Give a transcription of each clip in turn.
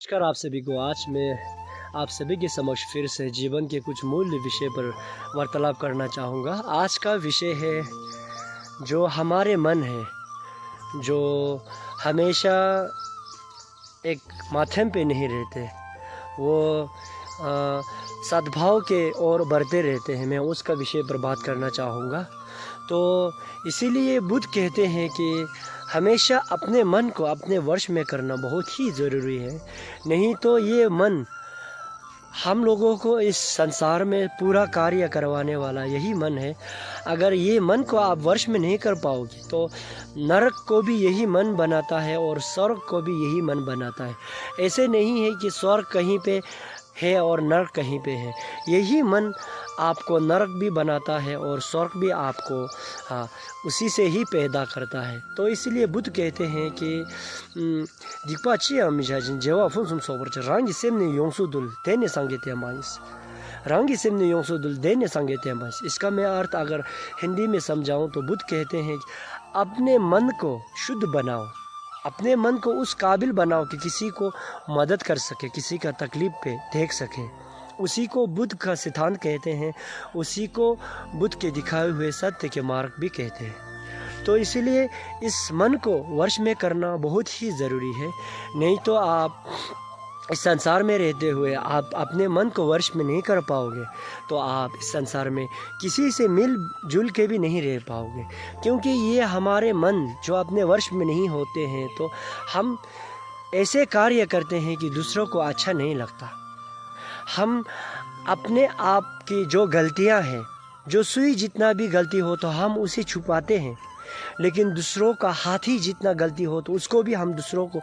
नमस्कार आप सभी को। आज मैं आप सभी के समक्ष फिर से जीवन के कुछ मूल्य विषय पर वार्तालाप करना चाहूँगा। आज का विषय है जो हमारे मन है, जो हमेशा एक माध्यम पे नहीं रहते, वो सद्भाव के ओर बढ़ते रहते हैं। मैं उसका विषय पर बात करना चाहूँगा। तो इसीलिए बुद्ध कहते हैं कि हमेशा अपने मन को अपने वश में करना बहुत ही ज़रूरी है। नहीं तो ये मन हम लोगों को इस संसार में पूरा कार्य करवाने वाला यही मन है। अगर ये मन को आप वश में नहीं कर पाओगे तो नरक को भी यही मन बनाता है और स्वर्ग को भी यही मन बनाता है। ऐसे नहीं है कि स्वर्ग कहीं पे है और नरक कहीं पे है। यही मन आपको नरक भी बनाता है और स्वर्ग भी आपको उसी से ही पैदा करता है। तो इसलिए बुद्ध कहते हैं कि इसका मैं अर्थ अगर हिंदी में समझाऊं तो बुद्ध कहते हैं कि अपने मन को शुद्ध बनाओ, अपने मन को उस काबिल बनाओ कि किसी को मदद कर सके, किसी का तकलीफ पे देख सके। उसी को बुद्ध का सिद्धांत कहते हैं, उसी को बुद्ध के दिखाए हुए सत्य के मार्ग भी कहते हैं। तो इसीलिए इस मन को वश में करना बहुत ही ज़रूरी है। नहीं तो आप इस संसार में रहते हुए आप अपने मन को वश में नहीं कर पाओगे तो आप इस संसार में किसी से मिल जुल के भी नहीं रह पाओगे। क्योंकि ये हमारे मन जो अपने वश में नहीं होते हैं तो हम ऐसे कार्य करते हैं कि दूसरों को अच्छा नहीं लगता। हम अपने आप की जो गलतियां हैं, जो सुई जितना भी गलती हो तो हम उसे छुपाते हैं, लेकिन दूसरों का हाथी जितना गलती हो तो उसको भी हम दूसरों को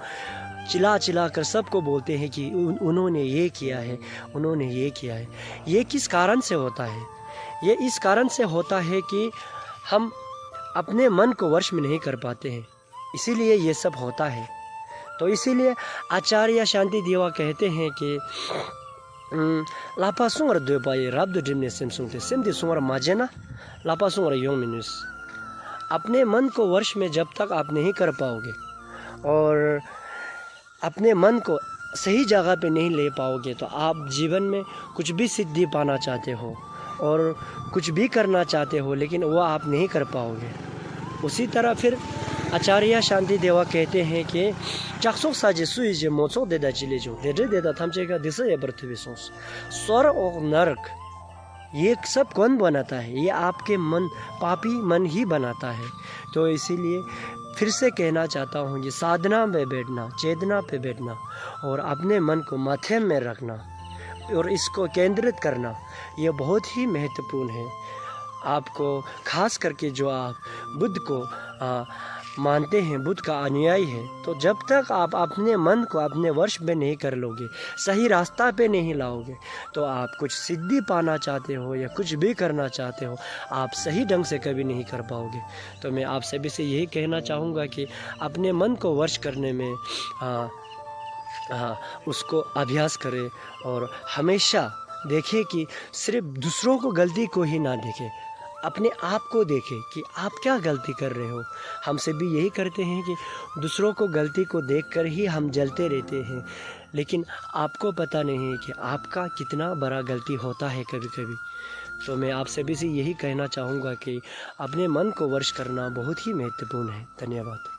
चिल्ला चिल्ला कर सबको बोलते हैं कि उन्होंने ये किया है, उन्होंने ये किया है। ये किस कारण से होता है? ये इस कारण से होता है कि हम अपने मन को वश में नहीं कर पाते हैं, इसीलिए ये सब होता है। तो इसीलिए आचार्य शांति देवा कहते हैं कि लापा सुंगर दो पाए राब्दो ड्रीमने सेमसुंगते सेमते सुंगर माजेना लापा सुंगर योंग मिनुस। अपने मन को वश में जब तक आप नहीं कर पाओगे और अपने मन को सही जगह पे नहीं ले पाओगे तो आप जीवन में कुछ भी सिद्धि पाना चाहते हो और कुछ भी करना चाहते हो, लेकिन वो आप नहीं कर पाओगे। उसी तरह फिर आचार्य शांति देवा कहते हैं कि चाकसों साजे सुई जे मोचों देदा चिले जो दे देदा थमचेगा दिशा या पृथ्वी सोच। स्वर्ग और नरक ये सब कौन बनाता है? ये आपके मन, पापी मन ही बनाता है। तो इसीलिए फिर से कहना चाहता हूँ कि साधना पे बैठना, चेतना पे बैठना और अपने मन को माध्यम में रखना और इसको केंद्रित करना, ये बहुत ही महत्वपूर्ण है। आपको खास करके जो आप बुद्ध को मानते हैं, बुद्ध का अनुयायी है, तो जब तक आप अपने मन को अपने वश में नहीं कर लोगे, सही रास्ता पे नहीं लाओगे, तो आप कुछ सिद्धि पाना चाहते हो या कुछ भी करना चाहते हो, आप सही ढंग से कभी नहीं कर पाओगे। तो मैं आप सभी से यही कहना चाहूँगा कि अपने मन को वश करने में उसको अभ्यास करें और हमेशा देखें कि सिर्फ दूसरों को गलती को ही ना देखें, अपने आप को देखें कि आप क्या गलती कर रहे हो। हम से भी यही करते हैं कि दूसरों को गलती को देखकर ही हम जलते रहते हैं, लेकिन आपको पता नहीं है कि आपका कितना बड़ा गलती होता है कभी कभी। तो मैं आप सभी से यही कहना चाहूँगा कि अपने मन को वश करना बहुत ही महत्वपूर्ण है। धन्यवाद।